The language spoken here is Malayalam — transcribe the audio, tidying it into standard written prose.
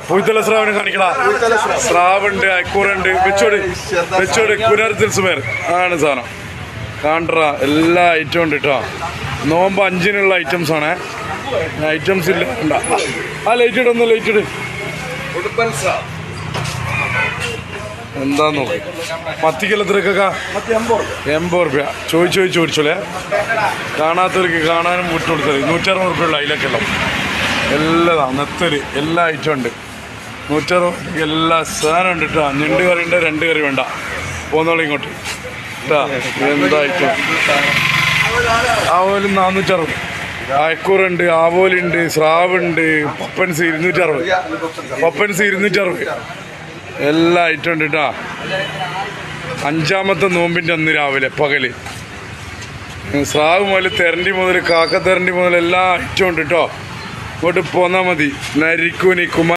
പൂത്തല സ്രാവിനെ കാണിക്കടാ. സ്രാവുണ്ട്, അയക്കൂറുണ്ട്, വെച്ചോട് കുനർത്തിൽ സുമേർ ആണ് സാധനം. കാണ്ടറ എല്ലാ ഐറ്റം ഉണ്ട് കേട്ടോ. നോമ്പ് 5-നുള്ള ഐറ്റംസ് ആണ്. ഐറ്റംസ് ഇല്ല. ആ ലൈറ്റ് ഇടൊന്ന് ലൈറ്റ് ഇട്. എന്താ നോക്കി മത്തിക്കെല്ലാത്തിനൊക്കെ 80 രൂപ ചോദിച്ചോളേ. കാണാത്തവർക്ക് കാണാനും വിട്ടുകൊടുത്തത് 160 രൂപയുള്ള അതിലേക്കെല്ലാം എല്ലാം നെത്തല് എല്ലാ ഐറ്റം ഉണ്ട്. 160 എല്ലാ സാധനം ഉണ്ട് കേട്ടോ. ഞണ്ട് കറി ഉണ്ട്, 2 കറി വേണ്ട. പോന്നോളൂ ഇങ്ങോട്ട് കേട്ടോ. എന്താ ഐറ്റം. ആവോലും 460, അയക്കൂറുണ്ട്, ആവോലുണ്ട്, സ്രാവുണ്ട്, പപ്പൻസ് 260, പപ്പൻസ് 260 എല്ലാ ഐറ്റം ഉണ്ട് കേട്ടോ. 5ാമത്തെ നോമ്പിൻ്റെ അന്ന് രാവിലെ പകല് സ്രാവ് മുതൽ തെരണ്ടി മുതൽ കാക്കത്തെരണ്ടി മുതൽ എല്ലാ ഐറ്റം ഉണ്ട് കേട്ടോ. ഇങ്ങോട്ട് പോന്നാൽ മതി. നരിക്കൂനി കുമാർ